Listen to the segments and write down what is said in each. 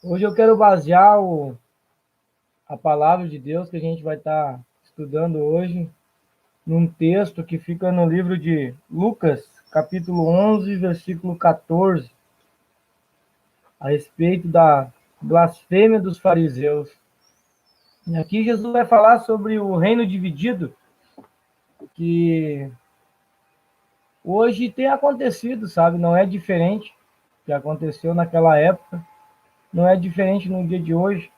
Hoje eu quero basear a palavra de Deus que a gente vai estar estudando hoje num texto que fica no livro de Lucas, capítulo 11, versículo 14, a respeito da blasfêmia dos fariseus. E aqui Jesus vai falar sobre o reino dividido, que hoje tem acontecido, sabe? Não é diferente do que aconteceu naquela época, não é diferente no dia de hoje.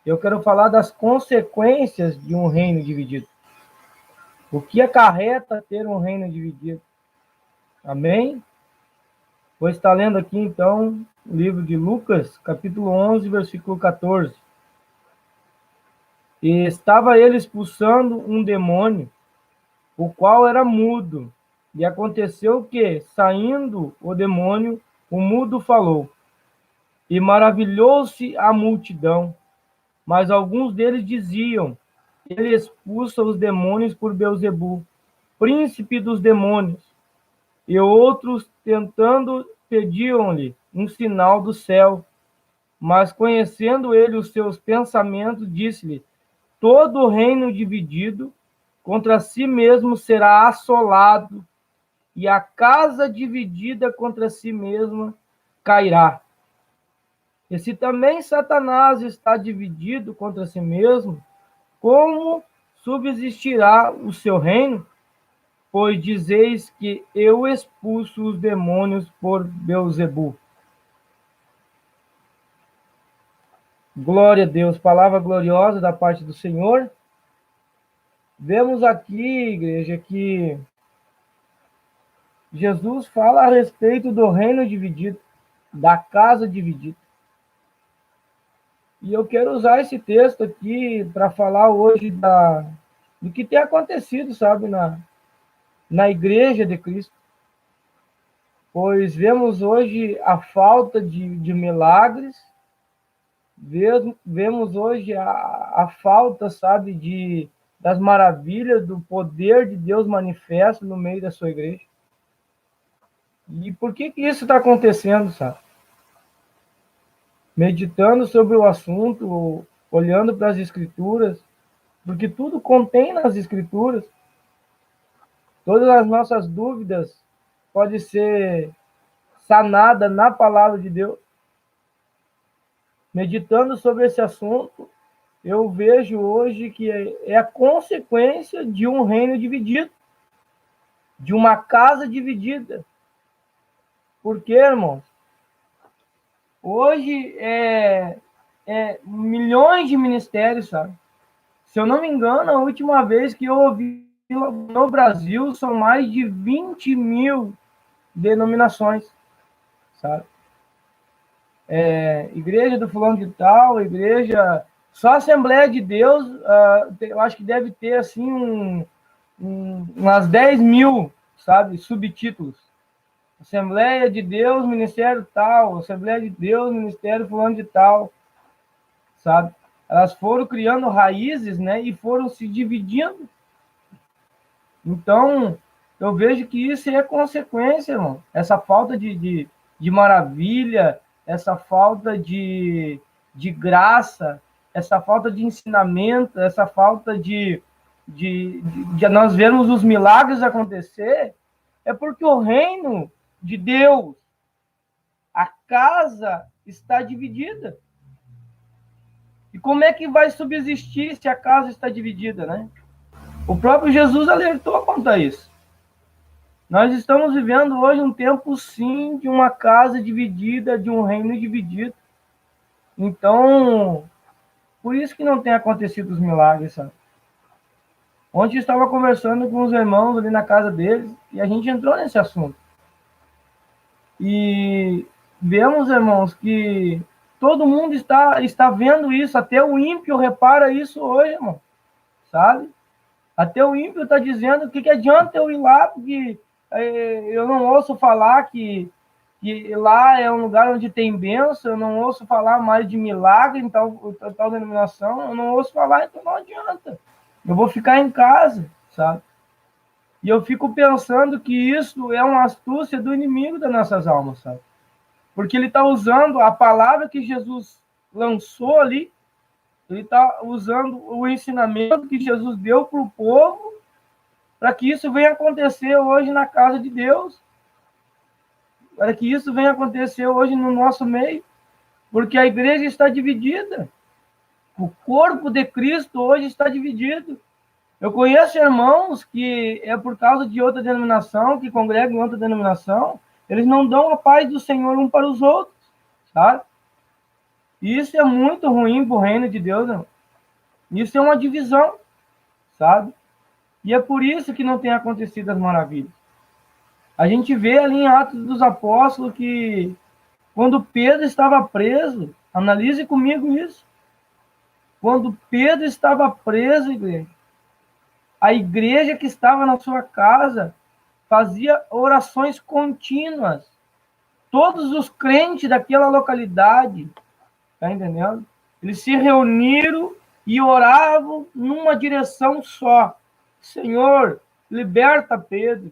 Eu quero falar das consequências de um reino dividido. O que acarreta ter um reino dividido? Amém? Vou estar lendo aqui, então, o livro de Lucas, capítulo 11, versículo 14. E estava ele expulsando um demônio, o qual era mudo. E aconteceu que, saindo o demônio, o mudo falou. E maravilhou-se a multidão. Mas alguns deles diziam: ele expulsa os demônios por Beelzebu, príncipe dos demônios. E outros, tentando, pediam-lhe um sinal do céu. Mas, conhecendo ele os seus pensamentos, disse-lhe: todo reino dividido contra si mesmo será assolado, e a casa dividida contra si mesma cairá. E se também Satanás está dividido contra si mesmo, como subsistirá o seu reino? Pois dizeis que eu expulso os demônios por Beelzebu. Glória a Deus, palavra gloriosa da parte do Senhor. Vemos aqui, igreja, que Jesus fala a respeito do reino dividido, da casa dividida. E eu quero usar esse texto aqui para falar hoje do que tem acontecido, sabe, na igreja de Cristo. Pois vemos hoje a falta de milagres, vemos hoje a falta, sabe, das maravilhas, do poder de Deus manifesto no meio da sua igreja. E por que isso está acontecendo, sabe? Meditando sobre o assunto, olhando para as Escrituras, porque tudo contém nas Escrituras. Todas as nossas dúvidas podem ser sanadas na palavra de Deus. Meditando sobre esse assunto, eu vejo hoje que é a consequência de um reino dividido, de uma casa dividida. Por quê, irmãos? Hoje milhões de ministérios, sabe? Se eu não me engano, a última vez que eu ouvi no Brasil são mais de 20 mil denominações, sabe? Igreja do fulano de tal, igreja... Só a Assembleia de Deus, eu acho que deve ter, assim, umas 10 mil, sabe, subtítulos. Assembleia de Deus, Ministério tal, Assembleia de Deus, Ministério fulano de tal, sabe? Elas foram criando raízes, né, e foram se dividindo. Então, eu vejo que isso é consequência, irmão. Essa falta de maravilha, essa falta de graça, essa falta de ensinamento, essa falta de nós vermos os milagres acontecer, é porque o reino de Deus, a casa está dividida. E como é que vai subsistir se a casa está dividida, né? O próprio Jesus alertou quanto a isso. Nós estamos vivendo hoje um tempo, sim, de uma casa dividida, de um reino dividido. Então, por isso que não tem acontecido os milagres, sabe? Ontem eu estava conversando com os irmãos ali na casa deles e a gente entrou nesse assunto. E vemos, irmãos, que todo mundo está vendo isso, até o ímpio repara isso hoje, irmão, sabe? Até o ímpio está dizendo o que adianta eu ir lá, porque eu não ouço falar que lá é um lugar onde tem bênção, eu não ouço falar mais de milagre em tal denominação, eu não ouço falar, então não adianta. Eu vou ficar em casa, sabe? E eu fico pensando que isso é uma astúcia do inimigo das nossas almas, sabe? Porque ele está usando a palavra que Jesus lançou ali, ele está usando o ensinamento que Jesus deu para o povo, para que isso venha acontecer hoje na casa de Deus, para que isso venha acontecer hoje no nosso meio, porque a igreja está dividida. O corpo de Cristo hoje está dividido. Eu conheço irmãos que é por causa de outra denominação, que congregam em outra denominação, eles não dão a paz do Senhor um para os outros, sabe? E isso é muito ruim para o reino de Deus, não? Isso é uma divisão, sabe? E é por isso que não tem acontecido as maravilhas. A gente vê ali em Atos dos Apóstolos que quando Pedro estava preso, analise comigo isso. Quando Pedro estava preso, igreja, a igreja que estava na sua casa fazia orações contínuas. Todos os crentes daquela localidade, tá entendendo? Eles se reuniram e oravam numa direção só. Senhor, liberta Pedro.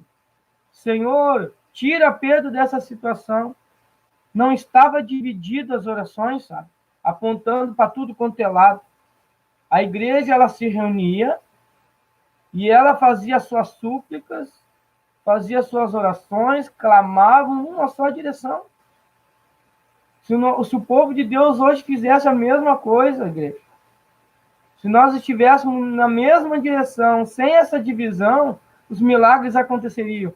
Senhor, tira Pedro dessa situação. Não estava dividido as orações, sabe? Apontando para tudo quanto é lado. A igreja, ela se reunia e ela fazia suas súplicas, fazia suas orações, clamavam numa só direção. Se o povo de Deus hoje fizesse a mesma coisa, igreja, se nós estivéssemos na mesma direção, sem essa divisão, os milagres aconteceriam.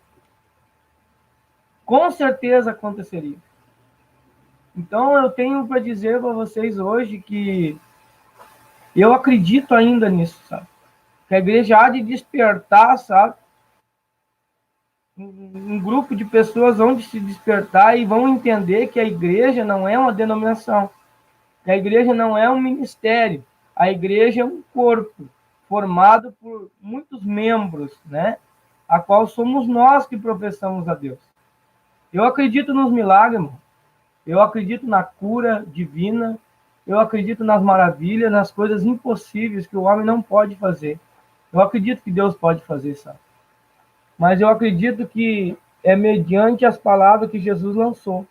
Com certeza aconteceriam. Então, eu tenho para dizer para vocês hoje que eu acredito ainda nisso, sabe? Que a igreja há de despertar, sabe? Um grupo de pessoas vão se despertar e vão entender que a igreja não é uma denominação, que a igreja não é um ministério, a igreja é um corpo formado por muitos membros, né? A qual somos nós que professamos a Deus. Eu acredito nos milagres, irmão. Eu acredito na cura divina, eu acredito nas maravilhas, nas coisas impossíveis que o homem não pode fazer. Eu acredito que Deus pode fazer, sabe? Mas eu acredito que é mediante as palavras que Jesus lançou.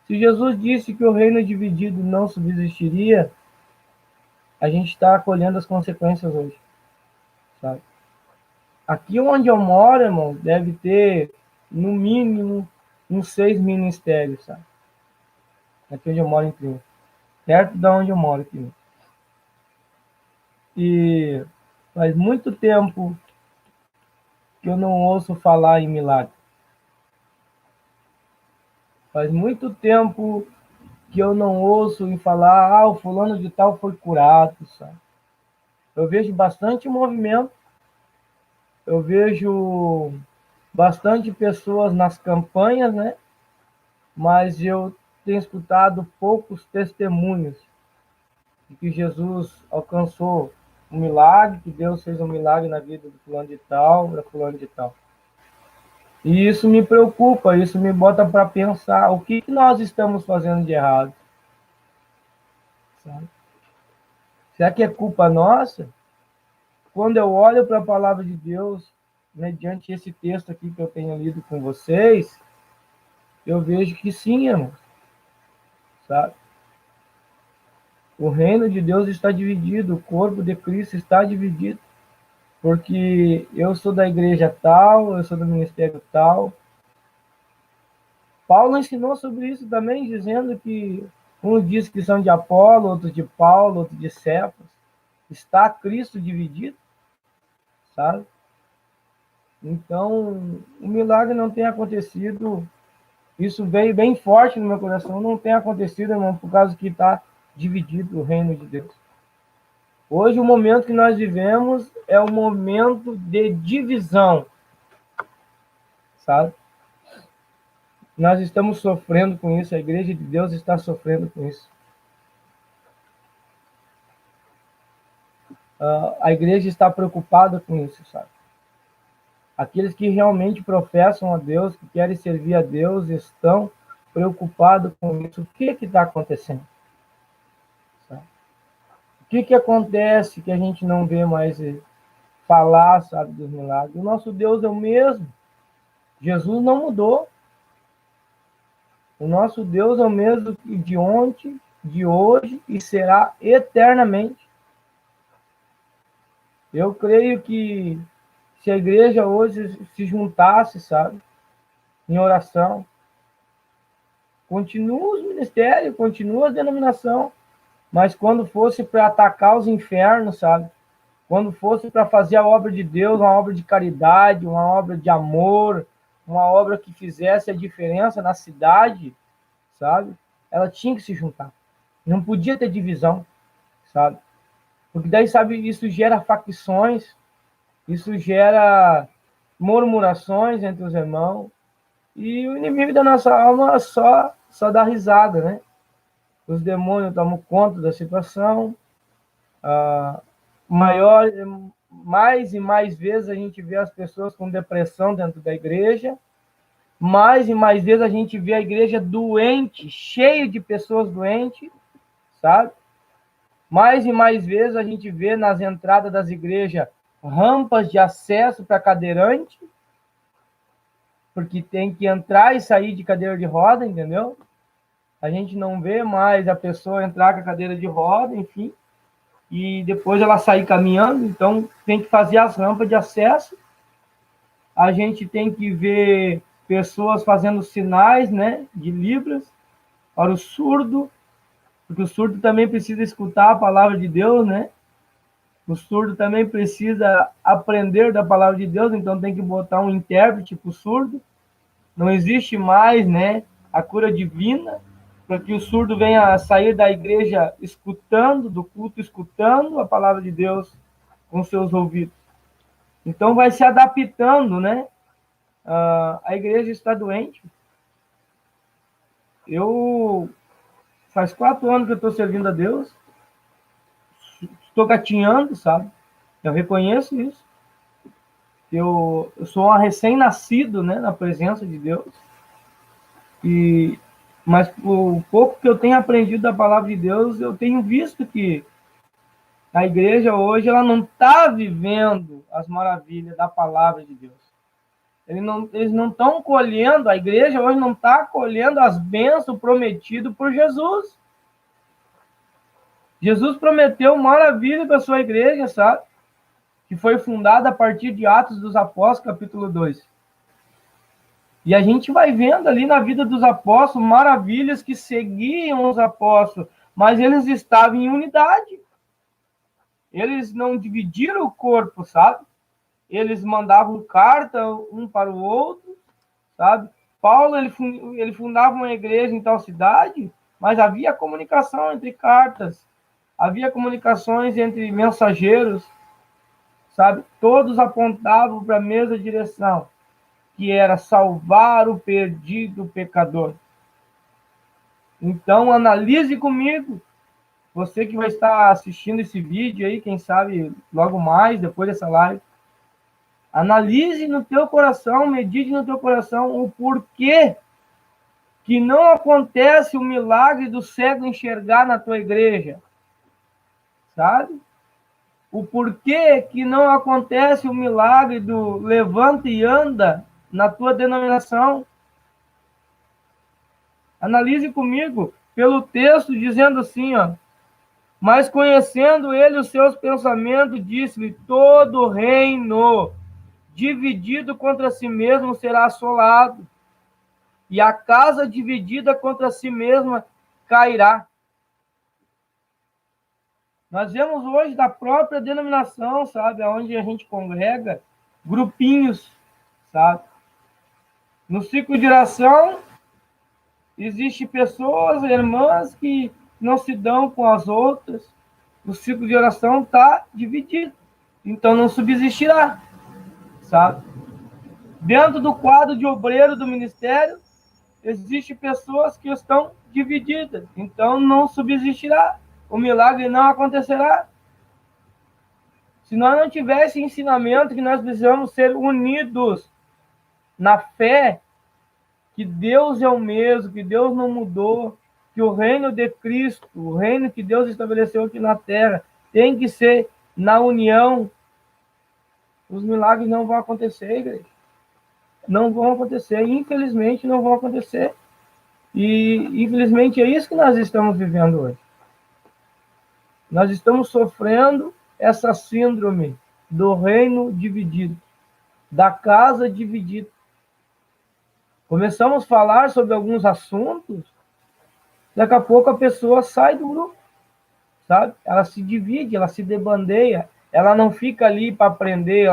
Se Jesus disse que o reino dividido não subsistiria, a gente está colhendo as consequências hoje, sabe? Aqui onde eu moro, irmão, deve ter, no mínimo, uns 6 ministérios, sabe? Aqui onde eu moro em Triunfo. Perto de onde eu moro aqui. E faz muito tempo que eu não ouço falar em milagre. Faz muito tempo que eu não ouço em falar, o fulano de tal foi curado, sabe? Eu vejo bastante movimento, eu vejo bastante pessoas nas campanhas, né? Mas eu tenho escutado poucos testemunhos de que Jesus alcançou um milagre, que Deus fez um milagre na vida do fulano de tal, da fulano de tal. E isso me preocupa, isso me bota para pensar o que nós estamos fazendo de errado. Sabe? Será que é culpa nossa? Quando eu olho para a palavra de Deus, mediante esse texto aqui que eu tenho lido com vocês, eu vejo que sim, irmão. Sabe? O reino de Deus está dividido, o corpo de Cristo está dividido. Porque eu sou da igreja tal, eu sou do ministério tal. Paulo ensinou sobre isso também, dizendo que uns diz que são de Apolo, outros de Paulo, outros de Cefas. Está Cristo dividido, sabe? Então, o milagre não tem acontecido. Isso veio bem forte no meu coração. Não tem acontecido, irmão, por causa que está dividido o reino de Deus. Hoje, o momento que nós vivemos é um momento de divisão, sabe? Nós estamos sofrendo com isso, a igreja de Deus está sofrendo com isso. A igreja está preocupada com isso, sabe? Aqueles que realmente professam a Deus, que querem servir a Deus, estão preocupados com isso. O que está acontecendo? Sabe? O que acontece que a gente não vê mais falar, sabe, dos milagres? O nosso Deus é o mesmo. Jesus não mudou. O nosso Deus é o mesmo de ontem, de hoje e será eternamente. Eu creio que se a igreja hoje se juntasse, sabe, em oração, continua os ministérios, continua a denominação, mas quando fosse para atacar os infernos, sabe, quando fosse para fazer a obra de Deus, uma obra de caridade, uma obra de amor, uma obra que fizesse a diferença na cidade, sabe, ela tinha que se juntar. Não podia ter divisão, sabe? Porque daí, sabe, isso gera facções, isso gera murmurações entre os irmãos, e o inimigo da nossa alma só dá risada, né? Os demônios tomam conta da situação, maior, mais e mais vezes a gente vê as pessoas com depressão dentro da igreja, mais e mais vezes a gente vê a igreja doente, cheia de pessoas doentes, sabe? Mais e mais vezes a gente vê nas entradas das igrejas rampas de acesso para cadeirante, porque tem que entrar e sair de cadeira de roda, entendeu? A gente não vê mais a pessoa entrar com a cadeira de roda, enfim, e depois ela sair caminhando, então tem que fazer as rampas de acesso. A gente tem que ver pessoas fazendo sinais, né, de libras para o surdo, porque o surdo também precisa escutar a palavra de Deus, né? O surdo também precisa aprender da palavra de Deus, então tem que botar um intérprete para o surdo. Não existe mais, né, a cura divina, para que o surdo venha a sair da igreja escutando, do culto escutando a palavra de Deus com seus ouvidos. Então vai se adaptando, né? A igreja está doente. Eu faz 4 anos que eu estou servindo a Deus, estou gatinhando, sabe? Eu reconheço isso. Eu sou um recém-nascido, né, na presença de Deus. Mas o pouco que eu tenho aprendido da palavra de Deus, eu tenho visto que a igreja hoje ela não está vivendo as maravilhas da palavra de Deus. Eles não estão colhendo, a igreja hoje não está colhendo as bênçãos prometidas por Jesus. Jesus prometeu maravilha para a sua igreja, sabe? Que foi fundada a partir de Atos dos Apóstolos, capítulo 2. E a gente vai vendo ali na vida dos apóstolos maravilhas que seguiam os apóstolos, mas eles estavam em unidade. Eles não dividiram o corpo, sabe? Eles mandavam carta um para o outro, sabe? Paulo, ele fundava uma igreja em tal cidade, mas havia comunicação entre cartas, havia comunicações entre mensageiros, sabe? Todos apontavam para a mesma direção, que era salvar o perdido pecador. Então, analise comigo, você que vai estar assistindo esse vídeo aí, quem sabe logo mais, depois dessa live, analise no teu coração, medite no teu coração o porquê que não acontece o milagre do cego enxergar na tua igreja, sabe? O porquê que não acontece o milagre do levanta e anda na tua denominação. Analise comigo pelo texto dizendo assim, ó: mas conhecendo ele os seus pensamentos, disse-lhe: todo reino dividido contra si mesmo será assolado, e a casa dividida contra si mesma cairá. Nós vemos hoje da própria denominação, sabe, onde a gente congrega, grupinhos, sabe? No ciclo de oração, existem pessoas, irmãs, que não se dão com as outras. O ciclo de oração está dividido, então não subsistirá, sabe? Dentro do quadro de obreiro do ministério, existem pessoas que estão divididas, então não subsistirá, o milagre não acontecerá. Se nós não tivéssemos ensinamento que nós precisamos ser unidos na fé, que Deus é o mesmo, que Deus não mudou, que o reino de Cristo, o reino que Deus estabeleceu aqui na terra, tem que ser na união, os milagres não vão acontecer, igreja. Não vão acontecer, infelizmente não vão acontecer. E, infelizmente, é isso que nós estamos vivendo hoje. Nós estamos sofrendo essa síndrome do reino dividido, da casa dividida. Começamos a falar sobre alguns assuntos, daqui a pouco a pessoa sai do grupo, sabe? Ela se divide, ela se debandeia, ela não fica ali para aprender,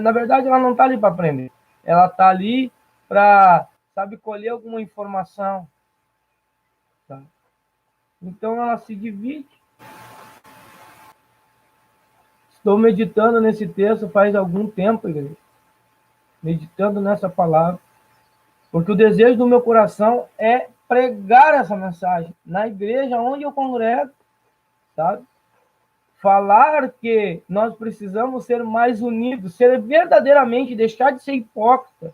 na verdade, ela não está ali para aprender. Ela está ali para, sabe, colher alguma informação. Tá? Então, ela se divide. Estou meditando nesse texto faz algum tempo, igreja. Meditando nessa palavra. Porque o desejo do meu coração é pregar essa mensagem na igreja onde eu congrego, sabe? Falar que nós precisamos ser mais unidos, ser verdadeiramente, deixar de ser hipócrita,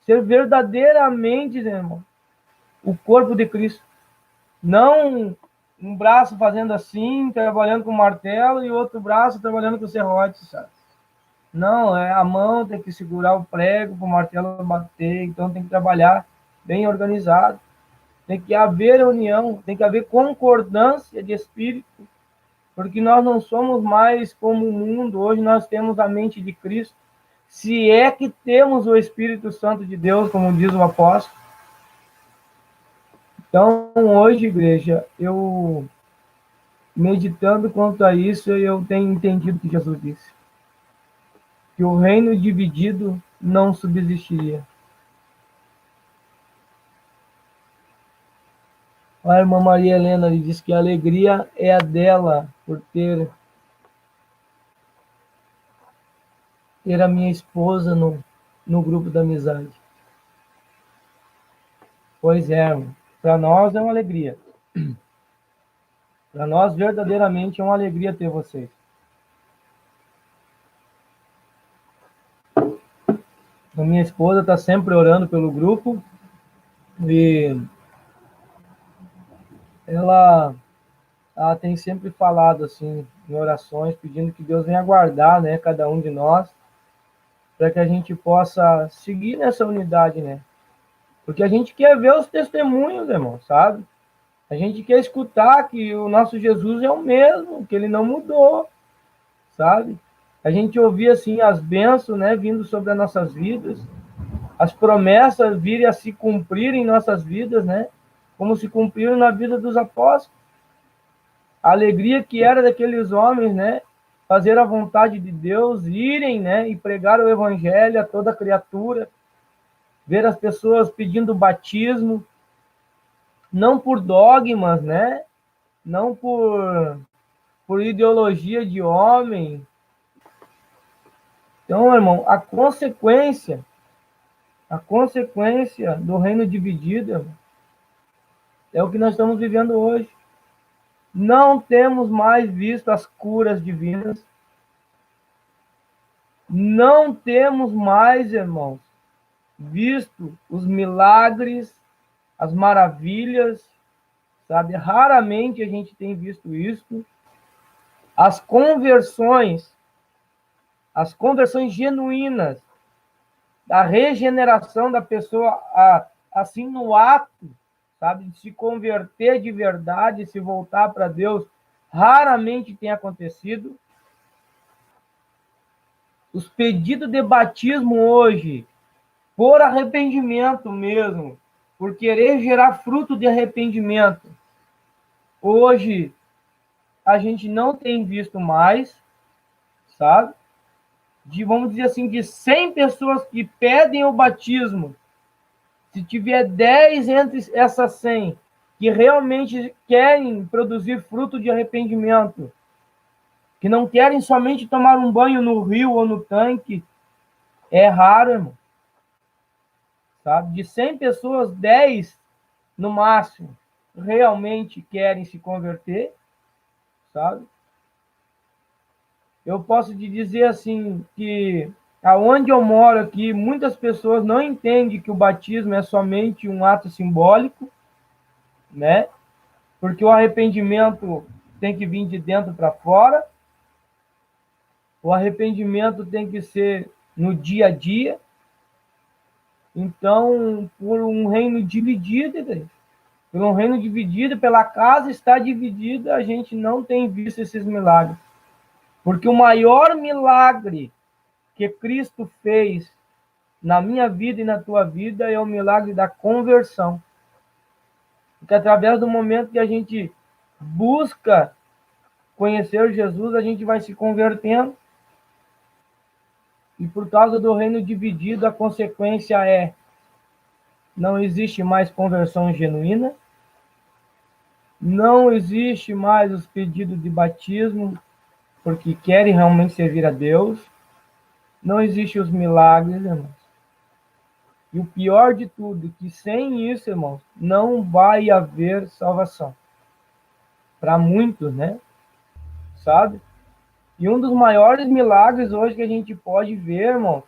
ser verdadeiramente, irmão, o corpo de Cristo. Não um braço fazendo assim, trabalhando com martelo, e outro braço trabalhando com serrote, sabe? Não, a mão tem que segurar o prego para o martelo bater, então tem que trabalhar bem organizado. Tem que haver união, tem que haver concordância de espírito, porque nós não somos mais como o mundo, hoje nós temos a mente de Cristo, se é que temos o Espírito Santo de Deus, como diz o apóstolo. Então, hoje, igreja, eu, meditando quanto a isso, eu tenho entendido o que Jesus disse, que o reino dividido não subsistiria. A irmã Maria Helena diz que a alegria é a dela por ter a minha esposa no grupo da amizade. Pois é, para nós é uma alegria. Para nós, verdadeiramente, é uma alegria ter vocês. A minha esposa está sempre orando pelo grupo e ela tem sempre falado assim em orações, pedindo que Deus venha guardar, né, cada um de nós, para que a gente possa seguir nessa unidade, né? Porque a gente quer ver os testemunhos, irmão, sabe? A gente quer escutar que o nosso Jesus é o mesmo, que ele não mudou, sabe? A gente ouvir assim as bênçãos, né, vindo sobre as nossas vidas, as promessas virem a se cumprir em nossas vidas, né? Como se cumpriram na vida dos apóstolos. A alegria que era daqueles homens, né? Fazer a vontade de Deus, irem, né? E pregar o evangelho a toda criatura, ver as pessoas pedindo batismo, não por dogmas, né? Não por ideologia de homem. Então, irmão, a consequência do reino dividido, irmão, é o que nós estamos vivendo hoje. Não temos mais visto as curas divinas. Não temos mais, irmãos, visto os milagres, as maravilhas, sabe? Raramente a gente tem visto isso. As conversões genuínas, da regeneração da pessoa, assim, no ato, sabe, de se converter de verdade, se voltar para Deus, raramente tem acontecido. Os pedidos de batismo hoje, por arrependimento mesmo, por querer gerar fruto de arrependimento, hoje a gente não tem visto mais, sabe? Vamos dizer assim, de 100 pessoas que pedem o batismo, se tiver 10 entre essas 100 que realmente querem produzir fruto de arrependimento, que não querem somente tomar um banho no rio ou no tanque, é raro, irmão. Sabe? De 100 pessoas, 10 no máximo realmente querem se converter, sabe? Eu posso te dizer assim que aonde eu moro aqui, muitas pessoas não entendem que o batismo é somente um ato simbólico, né? Porque o arrependimento tem que vir de dentro para fora. O arrependimento tem que ser no dia a dia. Então, por um reino dividido, igreja, por um reino dividido, pela casa está dividida, a gente não tem visto esses milagres. Porque o maior milagre que Cristo fez na minha vida e na tua vida é o milagre da conversão. Porque através do momento que a gente busca conhecer Jesus, a gente vai se convertendo. E por causa do reino dividido, a consequência é: não existe mais conversão genuína, não existe mais os pedidos de batismo, porque querem realmente servir a Deus, não existem os milagres, irmãos. E o pior de tudo, que sem isso, irmãos, não vai haver salvação. Para muitos, né? Sabe? E um dos maiores milagres hoje que a gente pode ver, irmão,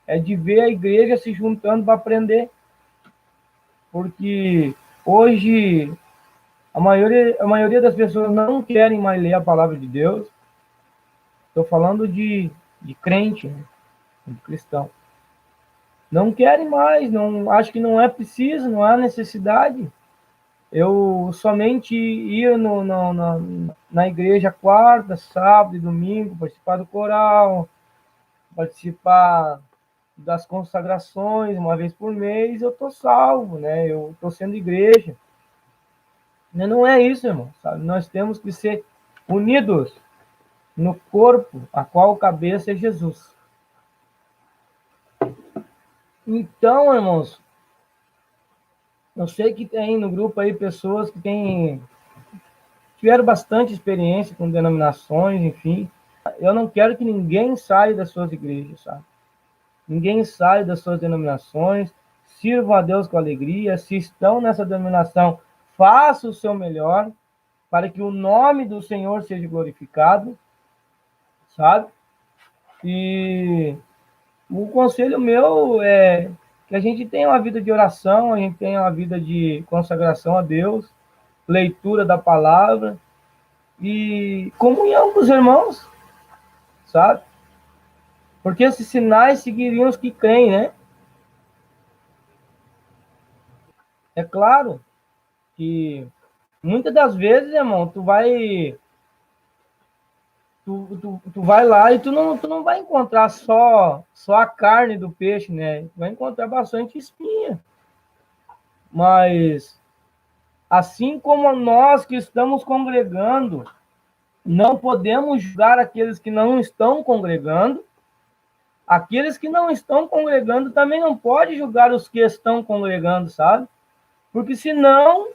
é de ver a igreja se juntando para aprender. Porque hoje a maioria das pessoas não querem mais ler a palavra de Deus. Estou falando de crente, né? De cristão. Não querem mais, não, acho que não é preciso, não há necessidade. Eu somente ia na igreja quarta, sábado e domingo, participar do coral, participar das consagrações uma vez por mês, eu estou salvo, né? Eu estou sendo igreja. Não é isso, irmão, sabe? Nós temos que ser unidos no corpo, a qual o cabeça é Jesus. Então, irmãos, eu sei que tem no grupo aí pessoas que tiveram bastante experiência com denominações, enfim. Eu não quero que ninguém saia das suas igrejas, sabe? Ninguém saia das suas denominações, sirvam a Deus com alegria. Se estão nessa denominação, faça o seu melhor para que o nome do Senhor seja glorificado, sabe? E o conselho meu é que a gente tenha uma vida de oração, a gente tenha uma vida de consagração a Deus, leitura da palavra e comunhão com os irmãos, sabe? Porque esses sinais seguiriam os que creem, né? É claro que muitas das vezes, irmão, tu vai lá e tu não vai encontrar só a carne do peixe, né? Tu vai encontrar bastante espinha. Mas assim como nós que estamos congregando, não podemos julgar aqueles que não estão congregando, aqueles que não estão congregando também não podem julgar os que estão congregando, sabe? Porque senão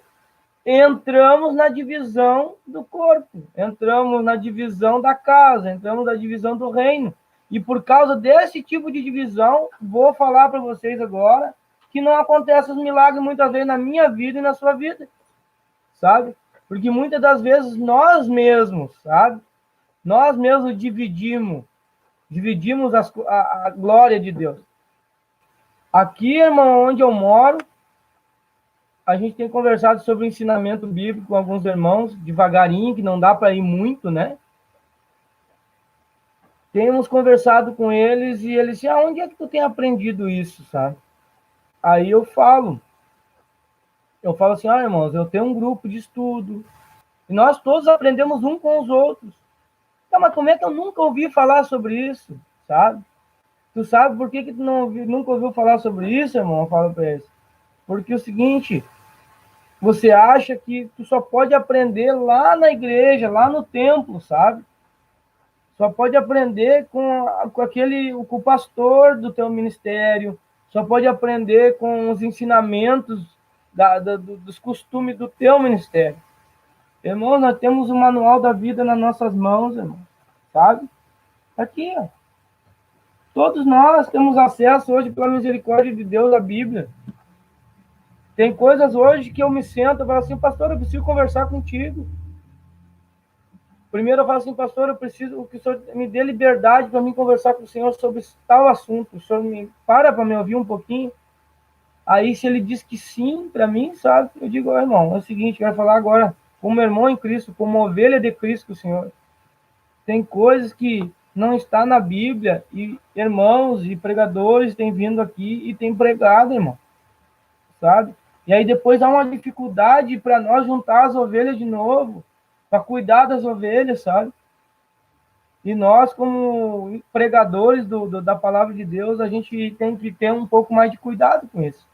entramos na divisão do corpo, entramos na divisão da casa, entramos na divisão do reino. E por causa desse tipo de divisão, vou falar para vocês agora que não acontece os milagres muitas vezes na minha vida e na sua vida, sabe? Porque muitas das vezes nós mesmos, sabe? Nós mesmos dividimos a glória de Deus. Aqui, irmão, onde eu moro, a gente tem conversado sobre o ensinamento bíblico com alguns irmãos, devagarinho, que não dá para ir muito, né? Temos conversado com eles e eles dizem, onde é que tu tem aprendido isso, sabe? Aí eu falo assim, irmãos, eu tenho um grupo de estudo, e nós todos aprendemos um com os outros. Tá, mas como é que eu nunca ouvi falar sobre isso, sabe? Tu sabe por que tu nunca ouviu falar sobre isso, irmão? Eu falo para eles. Porque é o seguinte, você acha que tu só pode aprender lá na igreja, lá no templo, sabe? Só pode aprender com o pastor do teu ministério, só pode aprender com os ensinamentos dos costumes do teu ministério. Irmão, nós temos o manual da vida nas nossas mãos, irmão, sabe? Aqui, ó. Todos nós temos acesso hoje, pela misericórdia de Deus, à Bíblia. Tem coisas hoje que eu me sento e falo assim, pastor, eu preciso conversar contigo. Primeiro eu falo assim, pastor, eu preciso que o senhor me dê liberdade para mim conversar com o senhor sobre tal assunto. O senhor para me ouvir um pouquinho. Aí, se ele diz que sim para mim, sabe? Eu digo, irmão, é o seguinte, eu quero falar agora como irmão em Cristo, como ovelha de Cristo, Senhor. Tem coisas que não está na Bíblia, e irmãos e pregadores têm vindo aqui e têm pregado, irmão, sabe? E aí depois há uma dificuldade para nós juntar as ovelhas de novo, para cuidar das ovelhas, sabe? E nós, como pregadores da palavra de Deus, a gente tem que ter um pouco mais de cuidado com isso.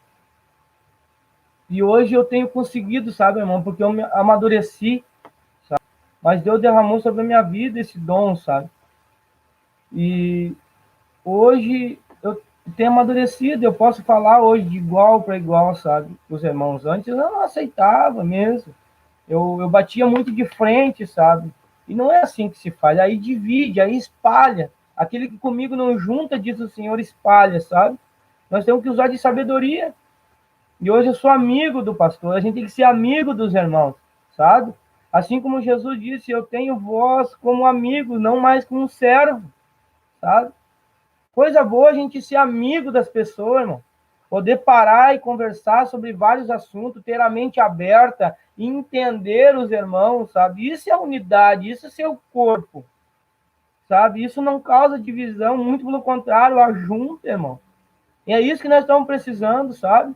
E hoje eu tenho conseguido, sabe, irmão, porque eu me amadureci, sabe? Mas Deus derramou sobre a minha vida esse dom, sabe? E hoje eu tenho amadurecido, eu posso falar hoje de igual para igual, sabe? Os irmãos, antes eu não aceitava mesmo. Eu batia muito de frente, sabe? E não é assim que se faz. Aí divide, aí espalha. Aquele que comigo não junta, diz o Senhor, espalha, sabe? Nós temos que usar de sabedoria. E hoje eu sou amigo do pastor. A gente tem que ser amigo dos irmãos, sabe? Assim como Jesus disse, eu tenho vós como amigo, não mais como um servo, sabe? Coisa boa a gente ser amigo das pessoas, irmão. Poder parar e conversar sobre vários assuntos, ter a mente aberta, entender os irmãos, sabe? Isso é unidade, isso é ser o corpo, sabe? Isso não causa divisão, muito pelo contrário, ajunta, irmão. E é isso que nós estamos precisando, sabe?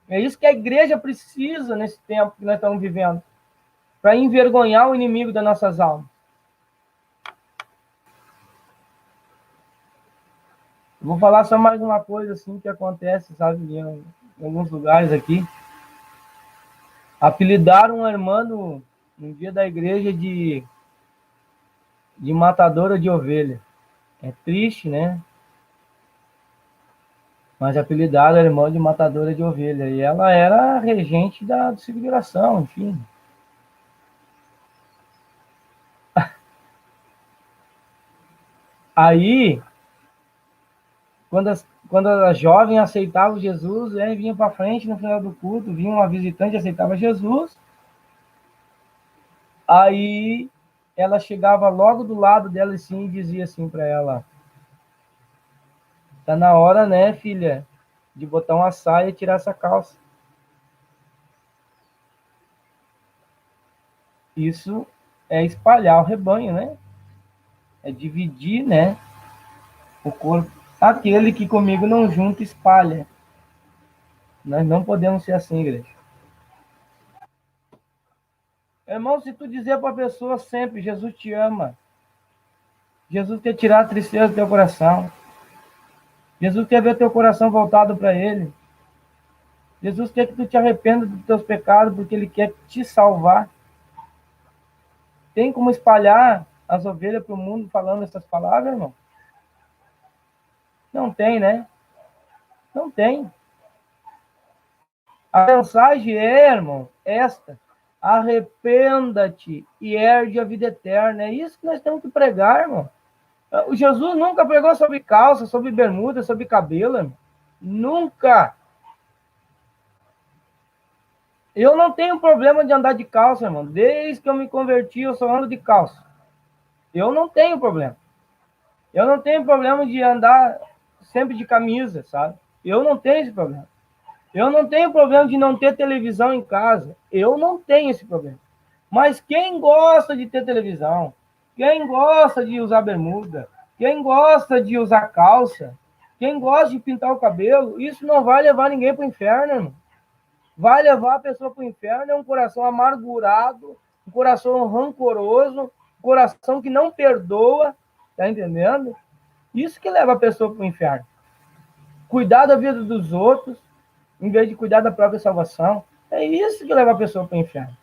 É isso que a igreja precisa nesse tempo que nós estamos vivendo, para envergonhar o inimigo das nossas almas. Vou falar só mais uma coisa assim que acontece, sabe, em alguns lugares aqui. Apelidaram uma irmã no dia da igreja de matadora de ovelha. É triste, né? Mas apelidaram a irmã de matadora de ovelha. E ela era regente da segregação, enfim. Aí, quando a jovem aceitava Jesus, vinha para frente no final do culto, vinha uma visitante, aceitava Jesus. Aí ela chegava logo do lado dela assim, e dizia assim para ela: tá na hora, né, filha, de botar uma saia e tirar essa calça. Isso é espalhar o rebanho, né? É dividir, né, o corpo. Aquele que comigo não junta, espalha. Nós não podemos ser assim, igreja. Irmão, se tu dizer para a pessoa sempre, Jesus te ama, Jesus quer tirar a tristeza do teu coração, Jesus quer ver teu coração voltado para Ele, Jesus quer que tu te arrependa dos teus pecados, porque Ele quer te salvar. Tem como espalhar as ovelhas para o mundo falando essas palavras, irmão? Não tem, né? Não tem. A mensagem é, irmão, esta: arrependa-te e herde a vida eterna. É isso que nós temos que pregar, irmão. O Jesus nunca pregou sobre calça, sobre bermuda, sobre cabelo, irmão. Nunca. Eu não tenho problema de andar de calça, irmão. Desde que eu me converti, eu só ando de calça. Eu não tenho problema. Eu não tenho problema de andar sempre de camisa, sabe? Eu não tenho esse problema. Eu não tenho problema de não ter televisão em casa. Eu não tenho esse problema. Mas quem gosta de ter televisão, quem gosta de usar bermuda, quem gosta de usar calça, quem gosta de pintar o cabelo, isso não vai levar ninguém para o inferno, irmão. Vai levar a pessoa para o inferno é um coração amargurado, um coração rancoroso, um coração que não perdoa, tá entendendo? Isso que leva a pessoa para o inferno. Cuidar da vida dos outros, em vez de cuidar da própria salvação, é isso que leva a pessoa para o inferno.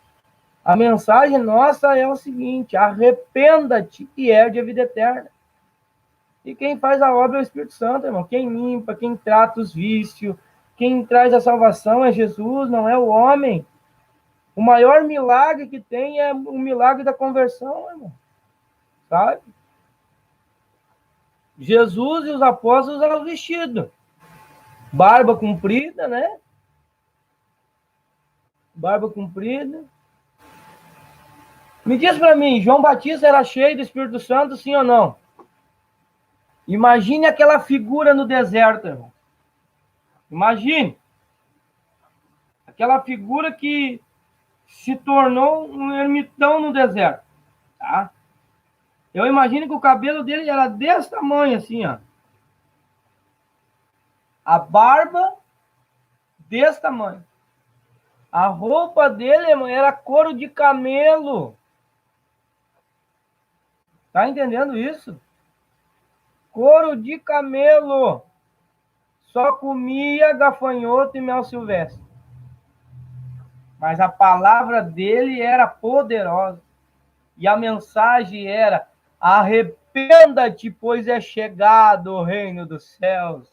A mensagem nossa é o seguinte: arrependa-te e herde a vida eterna. E quem faz a obra é o Espírito Santo, irmão. Quem limpa, quem trata os vícios, quem traz a salvação é Jesus, não é o homem. O maior milagre que tem é o milagre da conversão, irmão. Sabe? Jesus e os apóstolos eram vestidos. Barba comprida, né? Barba comprida. Me diz para mim, João Batista era cheio do Espírito Santo, sim ou não? Imagine aquela figura no deserto, irmão. Imagine. Aquela figura que se tornou um ermitão no deserto. Tá? Eu imagino que o cabelo dele era desse tamanho, assim, ó. A barba desse tamanho. A roupa dele, irmão, era couro de camelo. Tá entendendo isso? Couro de camelo. Só comia gafanhoto e mel silvestre. Mas a palavra dele era poderosa. E a mensagem era: arrependa-te, pois é chegado o reino dos céus.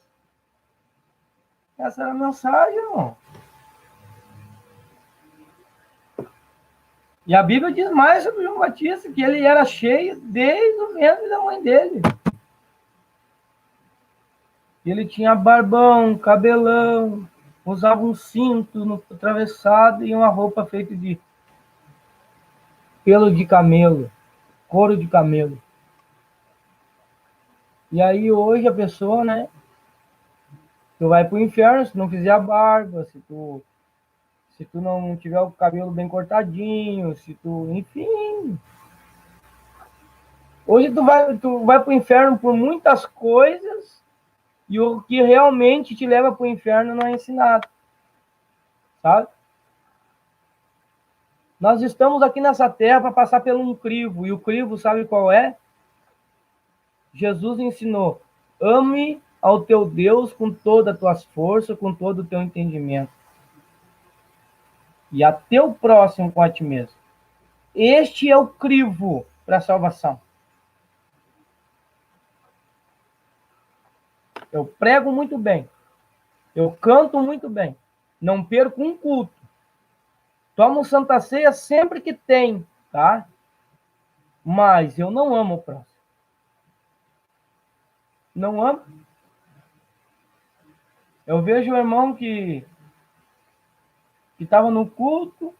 Essa era a mensagem, irmão. E a Bíblia diz mais sobre João Batista, que ele era cheio desde o ventre da mãe dele. Ele tinha barbão, cabelão, usava um cinto no atravessado e uma roupa feita de pelo de camelo, couro de camelo. E aí hoje a pessoa, né, tu vai pro inferno se não fizer a barba, se tu não tiver o cabelo bem cortadinho, se tu, enfim. Hoje tu vai pro inferno por muitas coisas e o que realmente te leva pro inferno não é ensinado, sabe? Nós estamos aqui nessa terra para passar por um crivo, e o crivo sabe qual é? Jesus ensinou: ame ao teu Deus com todas as tuas forças, com todo o teu entendimento. E a teu próximo com a ti mesmo. Este é o crivo para a salvação. Eu prego muito bem. Eu canto muito bem. Não perco um culto. Tomo Santa Ceia sempre que tem, tá? Mas eu não amo o próximo. Não amo. Eu vejo um irmão que estava no culto,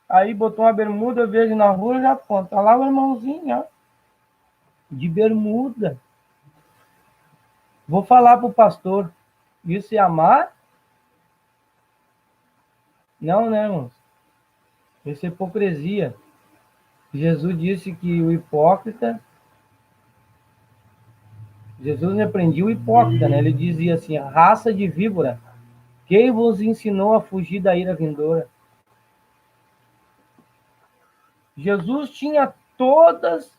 aí botou uma bermuda, eu vejo na rua, já aponta. Tá lá o irmãozinho, ó, de bermuda. Vou falar pro pastor, isso é amar? Não, né, irmãos? Isso é hipocrisia. Jesus disse que o hipócrita... Jesus repreendia o hipócrita, né? Ele dizia assim: raça de víbora, quem vos ensinou a fugir da ira vindoura? Jesus tinha todos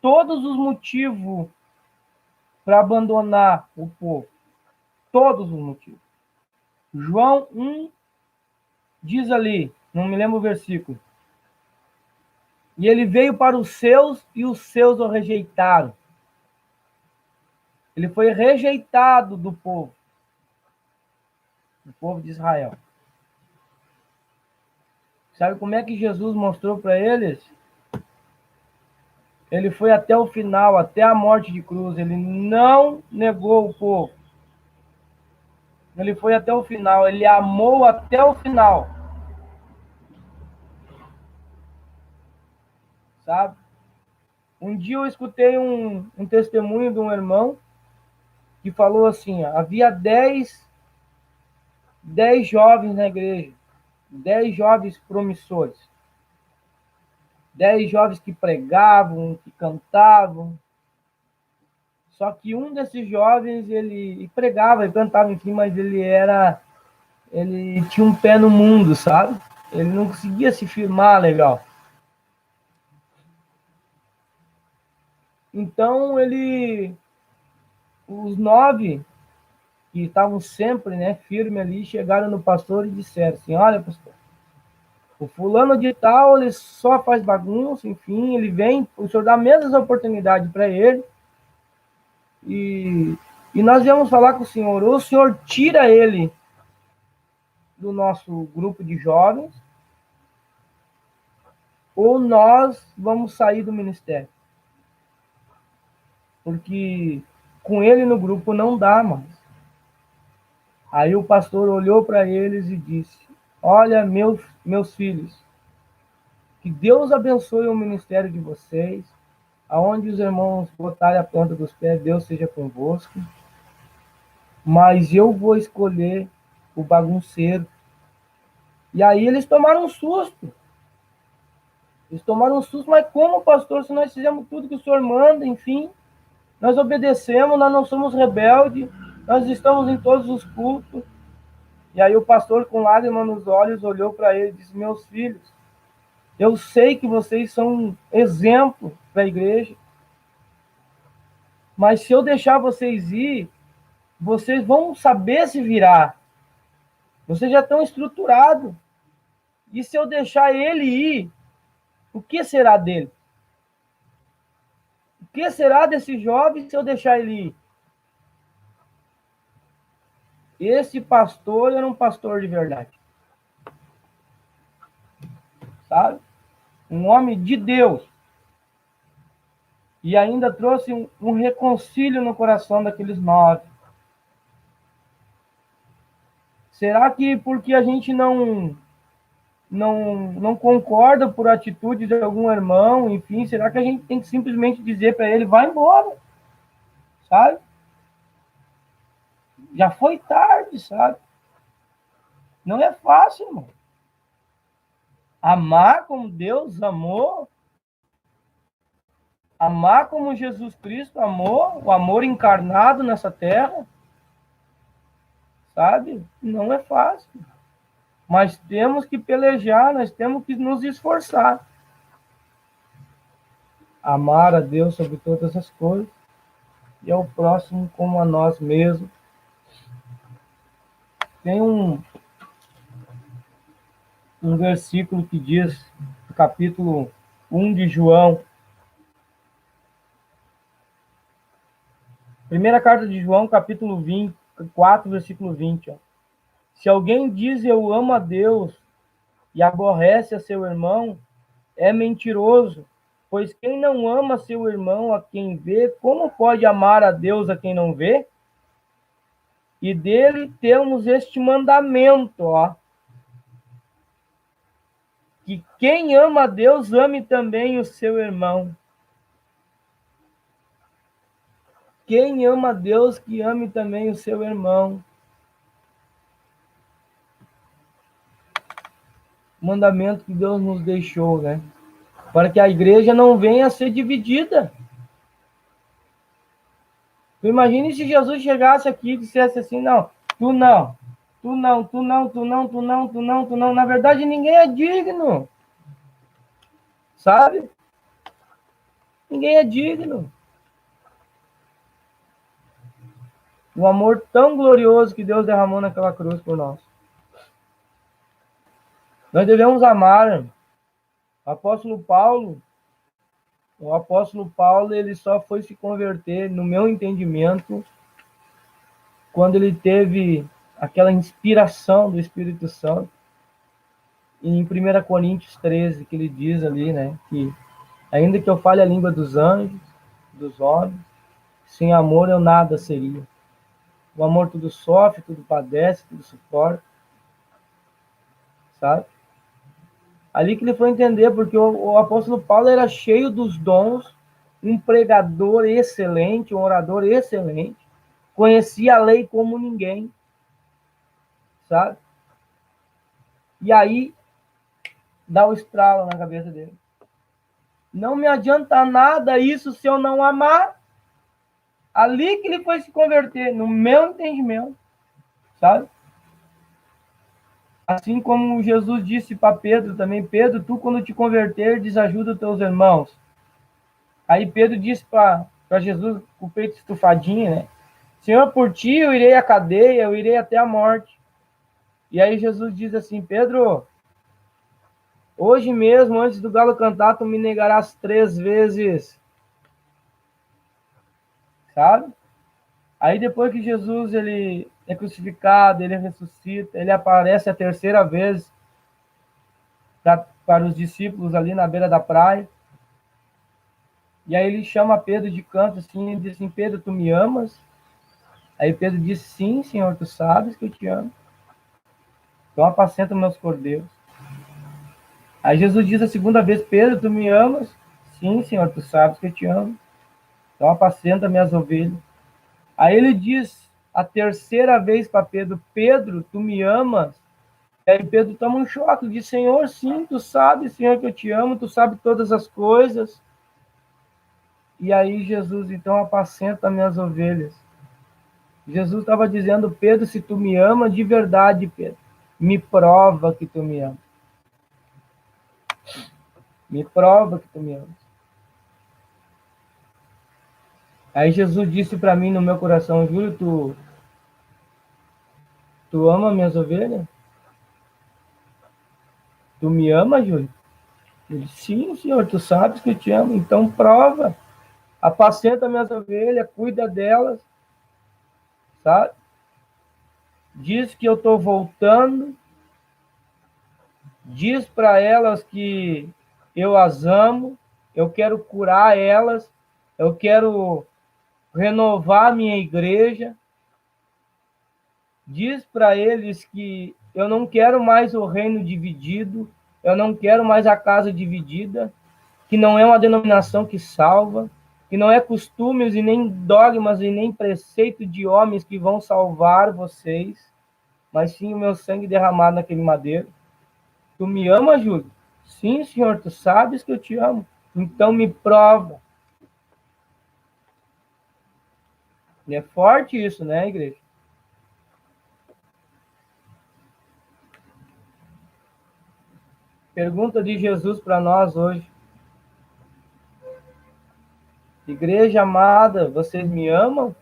os motivos para abandonar o povo. Todos os motivos. João 1 diz ali, não me lembro o versículo, e ele veio para os seus e os seus o rejeitaram. Ele foi rejeitado do povo de Israel. Sabe como é que Jesus mostrou para eles? Ele foi até o final, até a morte de cruz. Ele não negou o povo. Ele foi até o final. Ele amou até o final. Sabe? Um dia eu escutei um testemunho de um irmão que falou assim: havia 10 jovens na igreja. 10 jovens promissores. 10 jovens que pregavam, que cantavam. Só que um desses jovens, ele pregava, ele cantava, enfim, mas ele tinha um pé no mundo, sabe? Ele não conseguia se firmar legal. Então, os 9 que estavam sempre, né, firme ali, chegaram no pastor e disseram assim: olha, pastor, o fulano de tal, ele só faz bagunça, enfim, ele vem, o senhor dá a mesma oportunidade para ele, e nós viemos falar com o senhor tira ele do nosso grupo de jovens, ou nós vamos sair do ministério. Porque com ele no grupo não dá mais. Aí o pastor olhou para eles e disse: olha, meus filhos, que Deus abençoe o ministério de vocês, aonde os irmãos botarem a ponta dos pés, Deus seja convosco, mas eu vou escolher o bagunceiro. E aí eles tomaram um susto. Eles tomaram um susto, mas como, pastor, se nós fizemos tudo que o senhor manda, enfim, nós obedecemos, nós não somos rebeldes, nós estamos em todos os cultos. E aí o pastor, com lágrimas nos olhos, olhou para ele e disse: meus filhos, eu sei que vocês são um exemplo para a igreja, mas se eu deixar vocês ir, vocês vão saber se virar. Vocês já estão estruturados. E se eu deixar ele ir, o que será dele? O que será desse jovem se eu deixar ele ir? Esse pastor era um pastor de verdade. Sabe? Um homem de Deus. E ainda trouxe um reconcílio no coração daqueles 9. Será que porque a gente não concorda por atitude de algum irmão, enfim, será que a gente tem que simplesmente dizer para ele: vai embora, sabe? Já foi tarde, sabe? Não é fácil, irmão. Amar como Deus amou, amar como Jesus Cristo amou, o amor encarnado nessa terra, sabe? Não é fácil. Mas temos que pelejar, nós temos que nos esforçar. Amar a Deus sobre todas as coisas e ao próximo como a nós mesmos. Tem um versículo que diz, no capítulo 1 de João, primeira carta de João, capítulo 4, versículo 20. Ó. Se alguém diz eu amo a Deus e aborrece a seu irmão, é mentiroso, pois quem não ama seu irmão a quem vê, como pode amar a Deus a quem não vê? E dele temos este mandamento, ó, que quem ama a Deus ame também o seu irmão. Quem ama a Deus, que ame também o seu irmão. Mandamento que Deus nos deixou, né? Para que a igreja não venha a ser dividida. Imagine se Jesus chegasse aqui e dissesse assim: não, tu não, tu não, tu não, tu não, tu não, tu não, tu não. Na verdade, ninguém é digno. Sabe? Ninguém é digno. O amor tão glorioso que Deus derramou naquela cruz por nós. Nós devemos amar. O apóstolo Paulo, ele só foi se converter, no meu entendimento, quando ele teve aquela inspiração do Espírito Santo. Em 1 Coríntios 13, que ele diz ali, né, que ainda que eu fale a língua dos anjos, dos homens, sem amor eu nada seria. O amor tudo sofre, tudo padece, tudo suporta. Sabe? Ali que ele foi entender, porque o apóstolo Paulo era cheio dos dons, um pregador excelente, um orador excelente, conhecia a lei como ninguém, sabe? E aí, dá o estralo na cabeça dele. Não me adianta nada isso se eu não amar. Ali que ele foi se converter, no meu entendimento, sabe? Assim como Jesus disse para Pedro também: Pedro, tu quando te converter, desajuda os teus irmãos. Aí Pedro disse para Jesus, com o peito estufadinho, né? Senhor, por ti eu irei à cadeia, eu irei até a morte. E aí Jesus diz assim: Pedro, hoje mesmo, antes do galo cantar, tu me negarás 3 vezes. Sabe? Aí depois que Jesus ele é crucificado, ele ressuscita, ele aparece a terceira vez para os discípulos ali na beira da praia. E aí ele chama Pedro de canto assim, e diz assim: Pedro, tu me amas? Aí Pedro disse: sim, Senhor, tu sabes que eu te amo. Então apacenta meus cordeiros. Aí Jesus diz a segunda vez: Pedro, tu me amas? Sim, Senhor, tu sabes que eu te amo. Então apacenta minhas ovelhas. Aí ele diz a terceira vez para Pedro: Pedro, tu me amas? E aí Pedro toma um choque, diz, Senhor, sim, tu sabe, Senhor, que eu te amo, tu sabe todas as coisas. E aí Jesus, então, apacenta minhas ovelhas. Jesus estava dizendo, Pedro, se tu me ama de verdade, Pedro, me prova que tu me ama. Me prova que tu me amas. Aí Jesus disse para mim no meu coração, Júlio, tu ama minhas ovelhas? Tu me ama, Júlio? Ele disse, sim, Senhor, tu sabes que eu te amo, então prova. Apacenta minhas ovelhas, cuida delas, sabe? Diz que eu estou voltando, diz para elas que eu as amo, eu quero curar elas, eu quero renovar minha igreja. Diz para eles que eu não quero mais o reino dividido, eu não quero mais a casa dividida, que não é uma denominação que salva, que não é costumes e nem dogmas e nem preceito de homens que vão salvar vocês, mas sim o meu sangue derramado naquele madeiro. Tu me ama, Júlio? Sim, Senhor, tu sabes que eu te amo. Então me prova. E é forte isso, né, igreja? Pergunta de Jesus para nós hoje. Igreja amada, vocês me amam?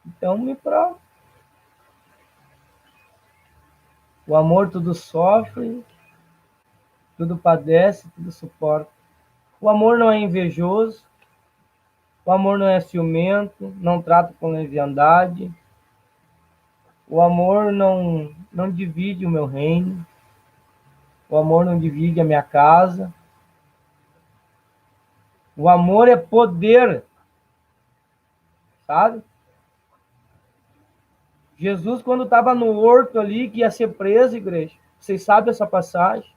Então me prova. O amor tudo sofre, tudo padece, tudo suporta. O amor não é invejoso, o amor não é ciumento, não trata com leviandade. O amor não divide o meu reino. O amor não divide a minha casa. O amor é poder, sabe? Jesus, quando estava no horto ali, que ia ser preso, igreja, vocês sabem essa passagem?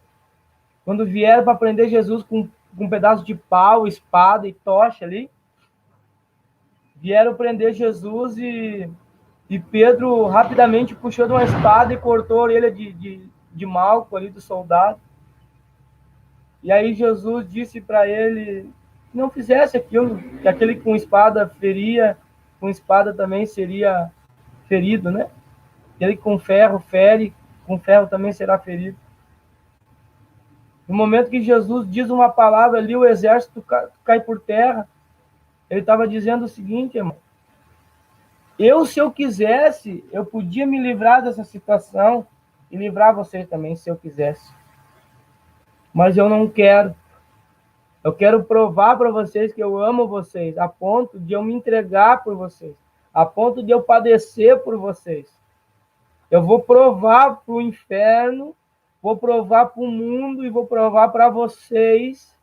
Quando vieram para prender Jesus com um pedaço de pau, espada e tocha ali, vieram prender Jesus e Pedro rapidamente puxou de uma espada e cortou a orelha de Malco ali do soldado. E aí Jesus disse para ele que não fizesse aquilo, que aquele com espada feria, com espada também seria ferido, né? Aquele com ferro fere, com ferro também será ferido. No momento que Jesus diz uma palavra ali, o exército cai por terra. Ele estava dizendo o seguinte, irmão, se eu quisesse, eu podia me livrar dessa situação e livrar vocês também, se eu quisesse. Mas eu não quero. Eu quero provar para vocês que eu amo vocês, a ponto de eu me entregar por vocês, a ponto de eu padecer por vocês. Eu vou provar para o inferno, vou provar para o mundo e vou provar para vocês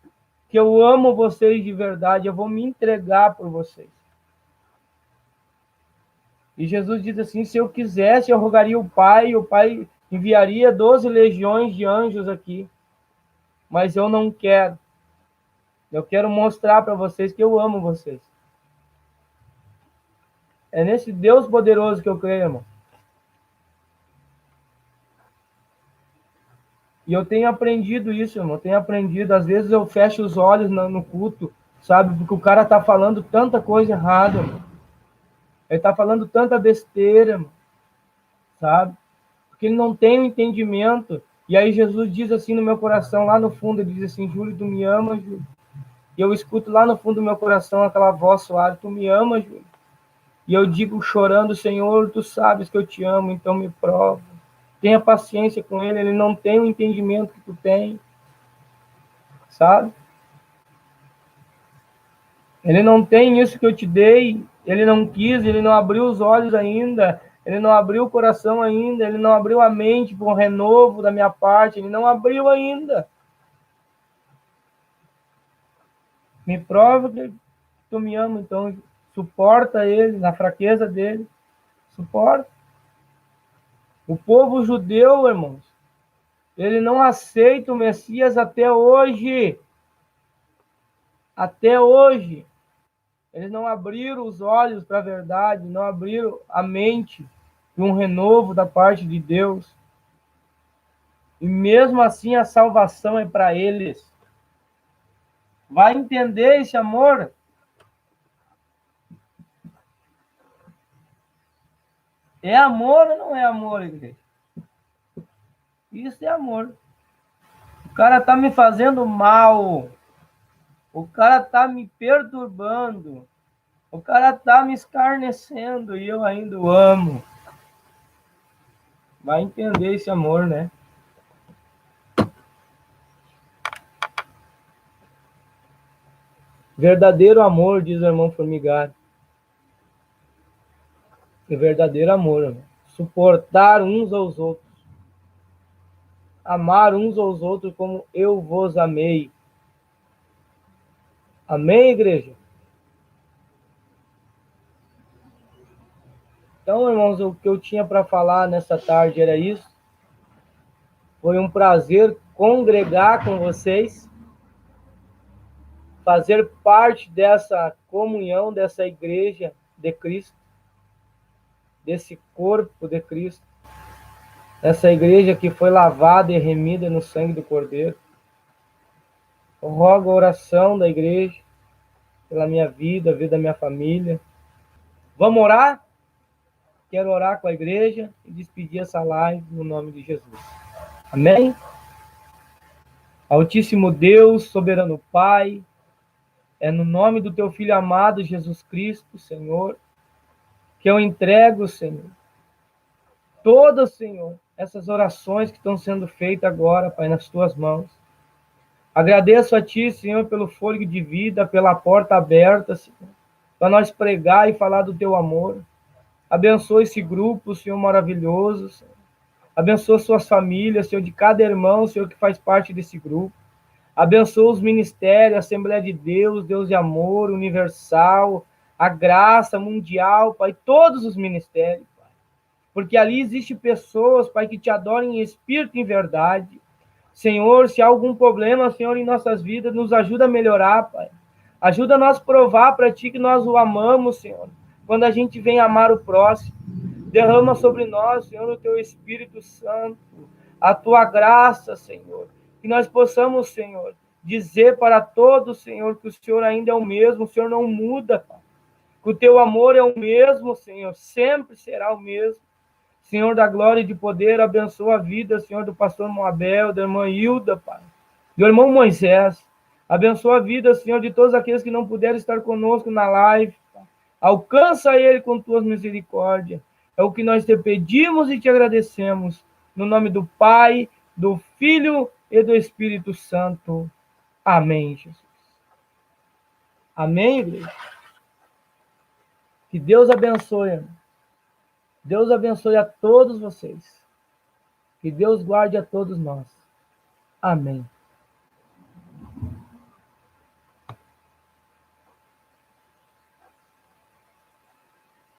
que eu amo vocês de verdade, eu vou me entregar por vocês. E Jesus diz assim, se eu quisesse, eu rogaria o Pai enviaria 12 legiões de anjos aqui, mas eu não quero. Eu quero mostrar para vocês que eu amo vocês. É nesse Deus poderoso que eu creio, irmão. E eu tenho aprendido isso, irmão. Eu tenho aprendido. Às vezes eu fecho os olhos no culto, sabe? Porque o cara tá falando tanta coisa errada, irmão. Ele tá falando tanta besteira, irmão, sabe? Porque ele não tem o entendimento. E aí Jesus diz assim no meu coração, lá no fundo, ele diz assim, Júlio, tu me amas, Júlio? E eu escuto lá no fundo do meu coração aquela voz suave, tu me amas, Júlio? E eu digo chorando, Senhor, tu sabes que eu te amo, então me prova. Tenha paciência com ele, ele não tem o entendimento que tu tem, sabe? Ele não tem isso que eu te dei, ele não quis, ele não abriu os olhos ainda, ele não abriu o coração ainda, ele não abriu a mente para um renovo da minha parte, ele não abriu ainda. Me prova que tu me ama, então suporta ele na fraqueza dele, suporta. O povo judeu, irmãos, ele não aceita o Messias até hoje. Até hoje. Eles não abriram os olhos para a verdade, não abriram a mente. de um renovo da parte de Deus. E mesmo assim a salvação é para eles. Vai entender esse amor? É amor ou não é amor, igreja? Isso é amor. O cara tá me fazendo mal. O cara tá me perturbando. O cara tá me escarnecendo e eu ainda o amo. Vai entender esse amor, né? Verdadeiro amor, diz o irmão Formigar. É verdadeiro amor, irmão. Suportar uns aos outros. Amar uns aos outros como eu vos amei. Amém, igreja? Então, irmãos, o que eu tinha para falar nessa tarde era isso. Foi um prazer congregar com vocês, fazer parte dessa comunhão, dessa igreja de Cristo, desse corpo de Cristo, essa igreja que foi lavada e remida no sangue do Cordeiro. Eu rogo a oração da igreja pela minha vida, a vida da minha família. Vamos orar? Quero orar com a igreja e despedir essa live no nome de Jesus. Amém? Altíssimo Deus, soberano Pai, é no nome do teu Filho amado Jesus Cristo, Senhor, que eu entrego, Senhor, todas, Senhor, essas orações que estão sendo feitas agora, Pai, nas tuas mãos. Agradeço a Ti, Senhor, pelo fôlego de vida, pela porta aberta, Senhor, para nós pregar e falar do Teu amor. Abençoa esse grupo, Senhor, maravilhoso, Senhor. Abençoa suas famílias, Senhor, de cada irmão, Senhor, que faz parte desse grupo. Abençoa os ministérios, a Assembleia de Deus, Deus de amor, universal, a graça mundial, Pai, todos os ministérios, Pai. Porque ali existem pessoas, Pai, que te adoram em espírito e em verdade. Senhor, se há algum problema, Senhor, em nossas vidas, nos ajuda a melhorar, Pai. Ajuda nós a provar para Ti que nós o amamos, Senhor. Quando a gente vem amar o próximo, derrama sobre nós, Senhor, o Teu Espírito Santo, a Tua graça, Senhor. Que nós possamos, Senhor, dizer para todos, Senhor, que o Senhor ainda é o mesmo, o Senhor não muda, Pai. Que o Teu amor é o mesmo, Senhor, sempre será o mesmo. Senhor da glória e de poder, abençoa a vida, Senhor, do pastor Moabel, da irmã Hilda, Pai, do irmão Moisés. Abençoa a vida, Senhor, de todos aqueles que não puderam estar conosco na live. Pai. Alcança ele com tuas misericórdias. É o que nós te pedimos e te agradecemos. No nome do Pai, do Filho e do Espírito Santo. Amém, Jesus. Amém, igreja? Que Deus abençoe, irmão. Deus abençoe a todos vocês. Que Deus guarde a todos nós. Amém.